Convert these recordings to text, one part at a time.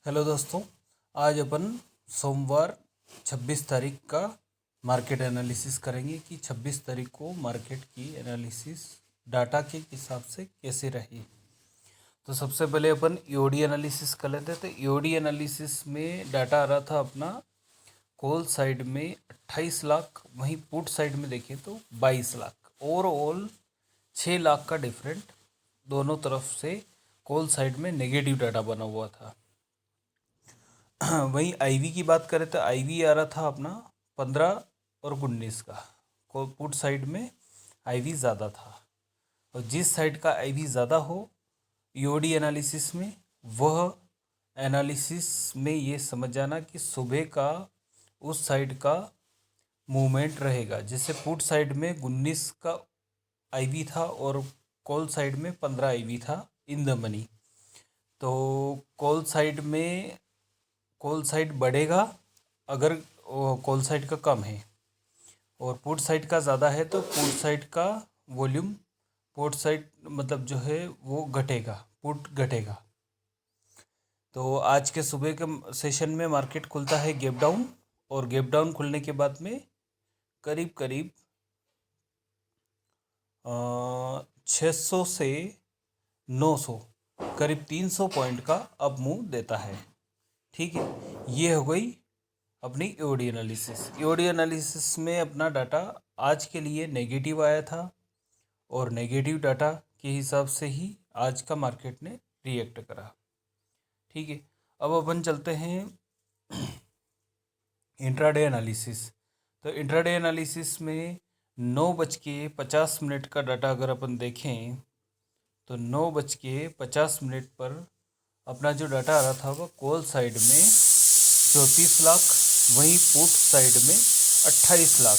Hello दोस्तों, आज अपन सोमवार 26 तारीख का मार्केट एनालिसिस करेंगे कि 26 तारीख को मार्केट की एनालिसिस डाटा के हिसाब से कैसे रही। तो सबसे पहले अपन ईओडी एनालिसिस कर लेते हैं। तो ईओडी एनालिसिस में डाटा आ रहा था अपना कॉल साइड में 28 लाख, वहीं पुट साइड में देखें तो 22 लाख। ओवरऑल 6 लाख का डिफरेंट दोनों तरफ से कॉल साइड में नेगेटिव डाटा बना हुआ था। वहीं आईवी की बात करें तो आईवी आ रहा था अपना 15 और 19 का। को पुट साइड में आईवी ज़्यादा था, और जिस साइड का आईवी ज़्यादा हो ईओडी एनालिसिस में, वह एनालिसिस में ये समझ जाना कि सुबह का उस साइड का मूवमेंट रहेगा। जैसे पुट साइड में 19 का आईवी था और कॉल साइड में 15 आईवी था इन द मनी। तो कॉल साइड बढ़ेगा अगर कॉल साइड का कम है, और पुट साइड का ज़्यादा है तो पुट साइड का वॉल्यूम, पुट साइड मतलब जो है वो घटेगा, पुट घटेगा। तो आज के सुबह के सेशन में मार्केट खुलता है गैप डाउन, और गैप डाउन खुलने के बाद में करीब करीब 600 से 900, करीब 300 पॉइंट का अप मूव देता है। ठीक है, ये हो गई अपनी ईओडी एनालिसिस। ईओडी एनालिसिस में अपना डाटा आज के लिए नेगेटिव आया था, और नेगेटिव डाटा के हिसाब से ही आज का मार्केट ने रिएक्ट करा। ठीक है, अब अपन चलते हैं इंट्राडे एनालिसिस। तो इंट्राडे एनालिसिस में 9:50 का डाटा अगर अपन देखें तो 9:50 पर अपना जो डाटा आ रहा था वह कॉल साइड में 34 लाख, वहीं पुट साइड में 28 लाख।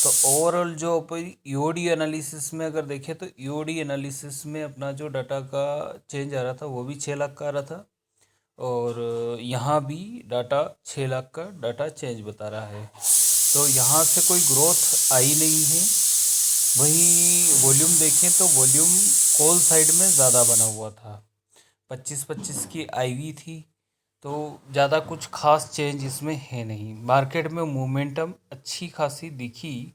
तो ओवरऑल जो अपन ईओडी एनालिसिस में अगर देखें तो ईओडी एनालिसिस में अपना जो डाटा का चेंज आ रहा था वो भी 6 लाख का आ रहा था, और यहाँ भी डाटा 6 लाख का डाटा चेंज बता रहा है। तो यहाँ से कोई ग्रोथ आई नहीं है। वहीं वॉल्यूम देखें तो वॉल्यूम कॉल साइड में ज़्यादा बना हुआ था, 25-25 की आईवी थी। तो ज़्यादा कुछ खास चेंज इसमें है नहीं। मार्केट में मोमेंटम अच्छी खासी दिखी।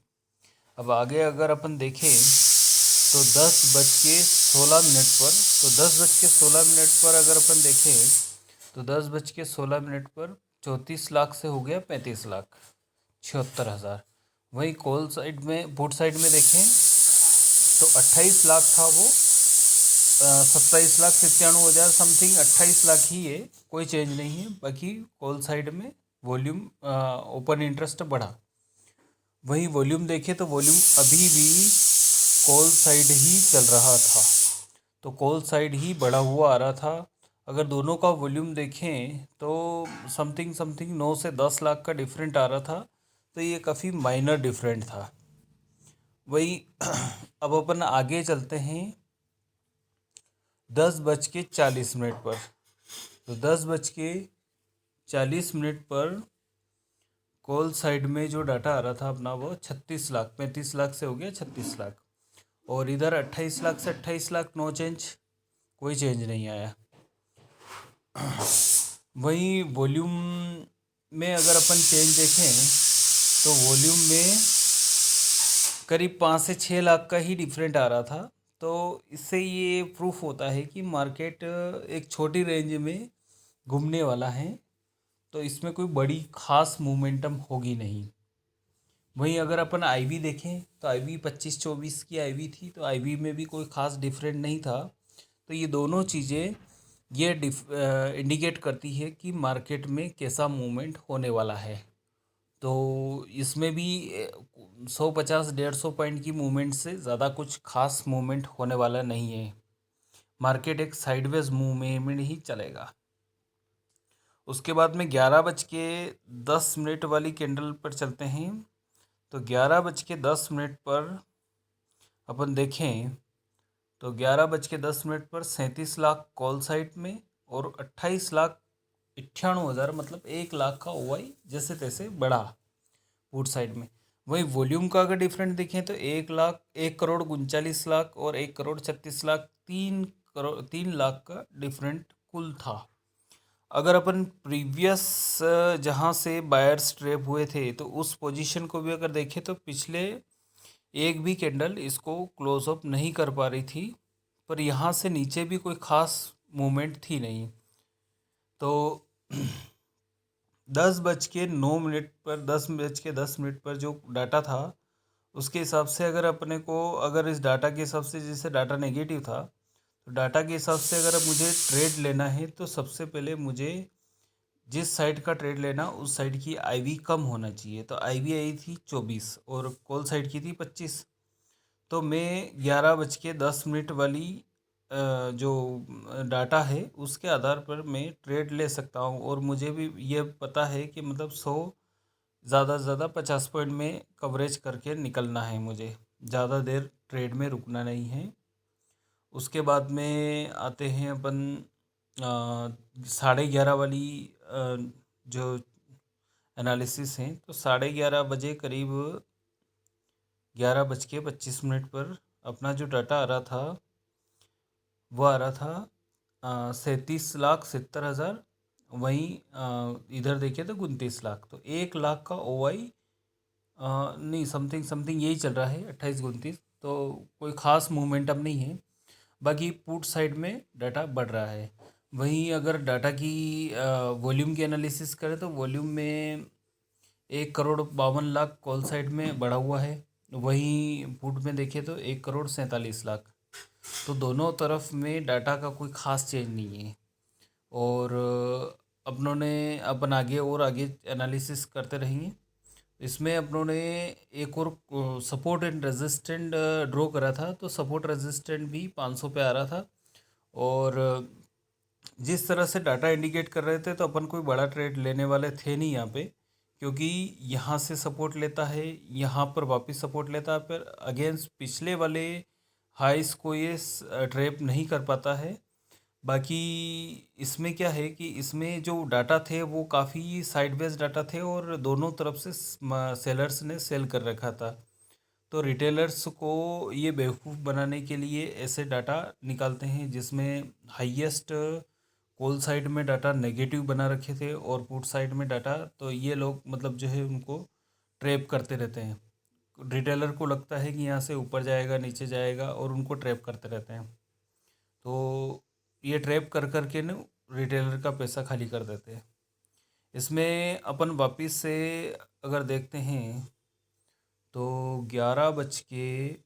अब आगे अगर अपन देखें तो 10:16 पर अगर अपन देखें तो 10:16 पर 34 लाख से हो गया 35,76,000। वहीं कॉल साइड में, पुट साइड में देखें तो 28 लाख था वो, 27,97,000 समथिंग, 28 लाख ही है, कोई चेंज नहीं है। बाकी कॉल साइड में वॉल्यूम, ओपन इंटरेस्ट बढ़ा। वही वॉल्यूम देखें तो वॉल्यूम अभी भी कॉल साइड ही चल रहा था, तो कॉल साइड ही बढ़ा हुआ आ रहा था। अगर दोनों का वॉल्यूम देखें तो समथिंग 9 से 10 लाख का डिफरेंट आ रहा था, तो ये काफ़ी माइनर डिफरेंट था। वही अब अपन आगे चलते हैं 10:40 पर। तो 10:40 पर कॉल साइड में जो डाटा आ रहा था अपना वो 36 लाख, 35 लाख से हो गया 36 लाख, और इधर 28 लाख से 28 लाख, नो चेंज, कोई चेंज नहीं आया। वहीं वॉल्यूम में अगर अपन चेंज देखें तो वॉल्यूम में करीब 5 से 6 लाख का ही डिफरेंट आ रहा था। तो इससे ये प्रूफ होता है कि मार्केट एक छोटी रेंज में घूमने वाला है, तो इसमें कोई बड़ी खास मोमेंटम होगी नहीं। वहीं अगर अपन आईवी देखें तो आईवी 25-24 की आईवी थी, तो आईवी में भी कोई खास डिफरेंट नहीं था। तो ये दोनों चीज़ें ये इंडिकेट करती है कि मार्केट में कैसा मूवमेंट होने वाला है। तो इसमें भी 150-150 पॉइंट की मूवमेंट से ज़्यादा कुछ खास मूवमेंट होने वाला नहीं है। मार्केट एक साइडवेज मूवमेंट ही चलेगा। उसके बाद में 11:10 वाली कैंडल पर चलते हैं। तो 11:10 पर अपन देखें तो 11:10 पर 37 लाख कॉल साइड में, और 28,98,000 मतलब 1 लाख का ओवाई जैसे तैसे बढ़ा पुट साइड में। वही वॉल्यूम का अगर डिफरेंट देखें तो 1,39,40,00,000 और 1,36,00,000, 3 लाख का डिफरेंट कुल था। अगर अपन प्रीवियस जहाँ से बायर्स ट्रैप हुए थे तो उस पोजीशन को भी अगर देखें तो पिछले एक भी कैंडल इसको क्लोज अप नहीं कर पा रही थी, पर यहाँ से नीचे भी कोई ख़ास मूवमेंट थी नहीं। तो 10:09 पर 10:10 पर जो डाटा था उसके हिसाब से अगर अपने को, अगर इस डाटा के हिसाब से, जैसे डाटा नेगेटिव था, तो डाटा के हिसाब से अगर अब मुझे ट्रेड लेना है तो सबसे पहले मुझे जिस साइड का ट्रेड लेना उस साइड की आईवी कम होना चाहिए। तो आईवी आई थी 24 और कॉल साइड की थी 25। तो मैं 11:10 वाली जो डाटा है उसके आधार पर मैं ट्रेड ले सकता हूँ। और मुझे भी ये पता है कि मतलब 100 ज़्यादा से ज़्यादा 50 पॉइंट में कवरेज करके निकलना है, मुझे ज़्यादा देर ट्रेड में रुकना नहीं है। उसके बाद में आते हैं अपन 11:30 वाली जो एनालिसिस है। तो 11:30 करीब 11:25 पर अपना जो डाटा आ रहा था वो आ रहा था 37,70,000। वहीं इधर देखे तो 29 लाख। तो 1 लाख का ओवाई नहीं, समथिंग समथिंग यही चल रहा है 28-29। तो कोई ख़ास मोमेंटम नहीं है। बाकी पुट साइड में डाटा बढ़ रहा है। वहीं अगर डाटा की वॉल्यूम की एनालिसिस करें तो वॉल्यूम में 1,52,00,000 कॉल साइड में बढ़ा हुआ है। वहीं पुट में देखें तो 1,47,00,000। तो दोनों तरफ में डाटा का कोई ख़ास चेंज नहीं है। और अपनों ने अपन आगे और आगे एनालिसिस करते रहेंगे। इसमें अपनों ने एक और सपोर्ट एंड रेजिस्टेंट ड्रॉ करा था। तो सपोर्ट रेजिस्टेंट भी 500 पे आ रहा था। और जिस तरह से डाटा इंडिकेट कर रहे थे तो अपन कोई बड़ा ट्रेड लेने वाले थे नहीं यहाँ पे, क्योंकि यहाँ से सपोर्ट लेता है, यहाँ पर वापस सपोर्ट लेता है, फिर अगेंस्ट पिछले वाले हाइस को ये ट्रैप नहीं कर पाता है। बाकी इसमें क्या है कि इसमें जो डाटा थे वो काफ़ी साइडवेज डाटा थे और दोनों तरफ से सेलर्स ने सेल कर रखा था। तो रिटेलर्स को ये बेवकूफ़ बनाने के लिए ऐसे डाटा निकालते हैं जिसमें हाईएस्ट कॉल साइड में डाटा नेगेटिव बना रखे थे और पुट साइड में डाटा, तो ये लोग मतलब जो है उनको ट्रैप करते रहते हैं। रिटेलर को लगता है कि यहाँ से ऊपर जाएगा नीचे जाएगा और उनको ट्रैप करते रहते हैं। तो ये ट्रैप कर कर के न रिटेलर का पैसा खाली कर देते हैं। इसमें अपन वापस से अगर देखते हैं तो 12 बजे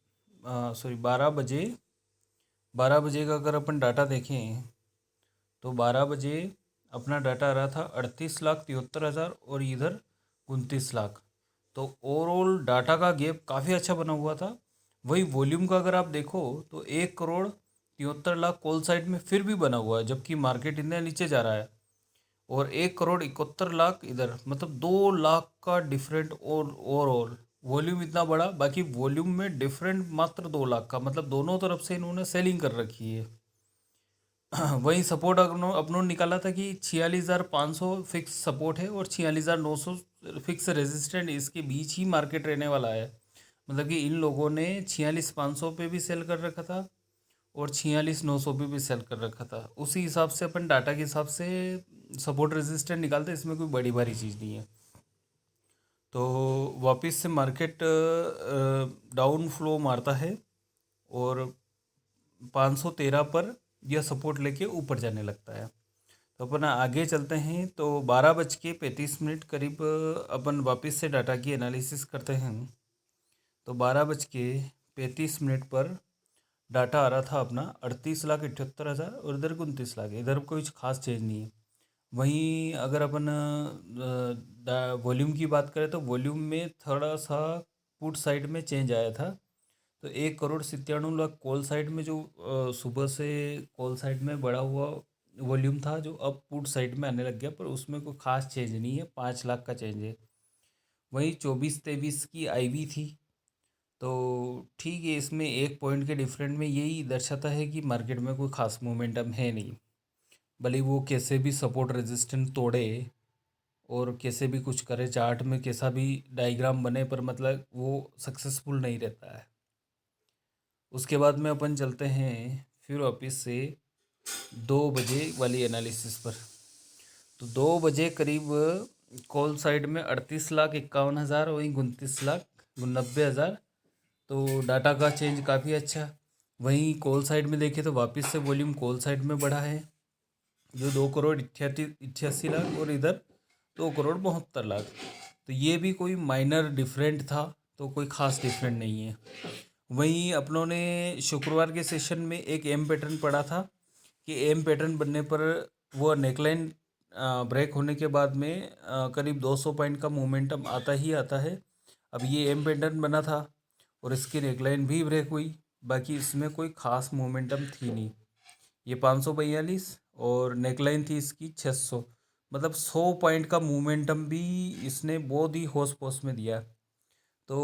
का अगर अपन डाटा देखें तो 12 बजे अपना डाटा आ रहा था 38,73,000 और इधर 29 लाख। तो ओवरऑल डाटा का गैप काफ़ी अच्छा बना हुआ था। वही वॉल्यूम का अगर आप देखो तो 1,73,00,000 कॉल साइड में फिर भी बना हुआ है, जबकि मार्केट इतने नीचे जा रहा है। और 1,71,00,000 इधर, मतलब 2 लाख का डिफरेंट। और ओवरऑल वॉल्यूम इतना बड़ा, बाकी वॉल्यूम में डिफरेंट मात्र 2 लाख का, मतलब दोनों तरफ से इन्होंने सेलिंग कर रखी है। वही सपोर्ट अपनों ने निकाला था कि 46,500 फिक्स सपोर्ट है और 46,900 फिक्स रेजिस्टेंट। इसके बीच ही मार्केट रहने वाला है। मतलब कि इन लोगों ने 46,500 पे भी सेल कर रखा था और 46,900 पे भी सेल कर रखा था। उसी हिसाब से अपन डाटा के हिसाब से सपोर्ट रेजिस्टेंट निकालते हैं। इसमें कोई बड़ी भारी चीज़ नहीं है। तो वापस से मार्केट डाउन फ्लो मारता है और 513 पर यह सपोर्ट लेके ऊपर जाने लगता है। तो अपन आगे चलते हैं। तो 12:35 करीब अपन वापस से डाटा की एनालिसिस करते हैं। तो 12:35 पर डाटा आ रहा था अपना 38,78,000 और इधर 29 लाख। इधर कोई खास चेंज नहीं है। वहीं अगर अपन वॉल्यूम की बात करें तो वॉल्यूम में थोड़ा सा पुट साइड में चेंज आया था। तो 1,97,00,000 कॉल साइड में जो सुबह से कॉल साइड में बढ़ा हुआ वॉल्यूम था, जो अब पुट साइड में आने लग गया, पर उसमें कोई खास चेंज नहीं है, 5 लाख का चेंज है। वहीं 24-23 की आईवी थी। तो ठीक है, इसमें 1 पॉइंट के डिफरेंट में यही दर्शाता है कि मार्केट में कोई खास मोमेंटम है नहीं। भले वो कैसे भी सपोर्ट रेजिस्टेंस तोड़े और कैसे भी कुछ करे, चार्ट में कैसा भी डायग्राम बने, पर मतलब वो सक्सेसफुल नहीं रहता है। उसके बाद में अपन चलते हैं फिर वापस से 2 बजे वाली एनालिसिस पर। तो 2 बजे करीब कॉल साइड में 38,51,000, वहीं 29,90,000। तो डाटा का चेंज काफ़ी अच्छा। वहीं कॉल साइड में देखें तो वापस से वॉल्यूम कॉल साइड में बढ़ा है, जो 2,88,88,00,000, और इधर 2,72,00,000। तो ये भी कोई माइनर डिफरेंट था, तो कोई ख़ास डिफरेंट नहीं है। वहीं अपनों ने शुक्रवार के सेशन में एक एम पैटर्न पढ़ा था कि एम पैटर्न बनने पर वो नेकलाइन ब्रेक होने के बाद में करीब 200 पॉइंट का मोमेंटम आता ही आता है। अब ये एम पैटर्न बना था और इसकी नेकलाइन भी ब्रेक हुई, बाकी इसमें कोई ख़ास मोमेंटम थी नहीं। ये 542 और नेकलाइन थी इसकी 600, मतलब 100 पॉइंट का मोमेंटम भी इसने बहुत ही होश पोश में दिया। तो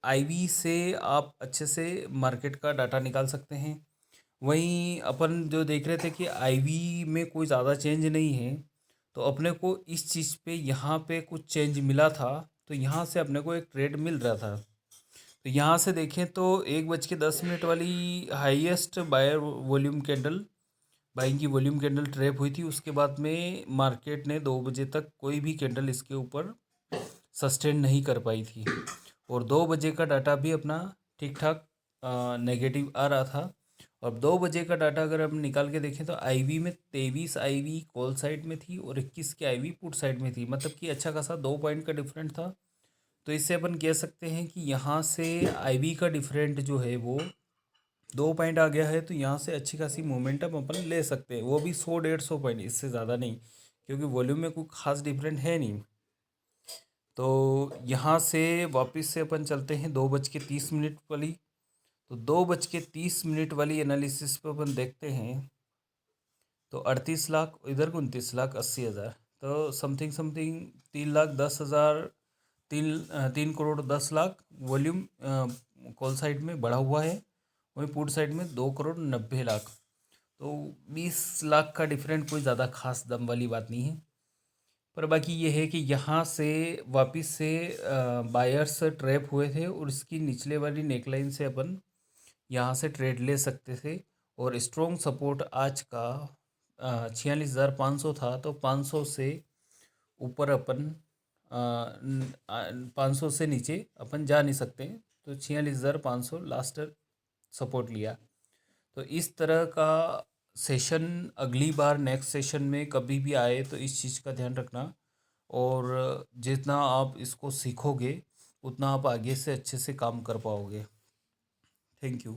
आईवी से आप अच्छे से मार्केट का डाटा निकाल सकते हैं। वहीं अपन जो देख रहे थे कि आईवी में कोई ज़्यादा चेंज नहीं है, तो अपने को इस चीज़ पे यहाँ पे कुछ चेंज मिला था, तो यहाँ से अपने को एक ट्रेड मिल रहा था। तो यहाँ से देखें तो 1:10 वाली highest buyer volume candle, buying की वॉल्यूम कैंडल ट्रैप हुई थी। उसके बाद में मार्केट ने 2 बजे तक कोई भी कैंडल इसके ऊपर सस्टेन नहीं कर पाई थी, और 2 बजे का डाटा भी अपना ठीक ठाक नेगेटिव आ रहा था। और 2 बजे का डाटा अगर हम निकाल के देखें तो आईवी में 23 आईवी कॉल साइड में थी और 21 की आईवी पुट साइड में थी, मतलब कि अच्छा खासा 2 पॉइंट का डिफरेंट था। तो इससे अपन कह सकते हैं कि यहाँ से आईवी का डिफरेंट जो है वो 2 पॉइंट आ गया है, तो यहाँ से अच्छी खासी मोमेंटम अपन ले सकते हैं, वो भी 100-150 पॉइंट, इससे ज़्यादा नहीं, क्योंकि वॉल्यूम में कोई खास डिफरेंट है नहीं। तो यहाँ से वापस से अपन चलते हैं 2:30 वाली। तो 2:30 वाली एनालिसिस पे अपन देखते हैं तो 38,00,000, इधर 29,80,000, तो something something 3,10,000, 3 crore 10 lakh volume call side में बढ़ा हुआ है। वहीं पुट साइड में 2,90,00,000। तो 20 लाख का डिफरेंट कोई ज़्यादा खास दम वाली बात नहीं है। पर बाकी ये है कि यहाँ से वापस से बायर्स ट्रैप हुए थे और इसकी निचले वाली नेकलाइन से अपन यहाँ से ट्रेड ले सकते थे। और स्ट्रॉन्ग सपोर्ट आज का 46,500 था, तो 500 से ऊपर अपन 500 से नीचे अपन जा नहीं सकते, तो 46,500 लास्ट सपोर्ट लिया। तो इस तरह का सेशन अगली बार नेक्स्ट सेशन में कभी भी आए तो इस चीज़ का ध्यान रखना, और जितना आप इसको सीखोगे उतना आप आगे से अच्छे से काम कर पाओगे। Thank you.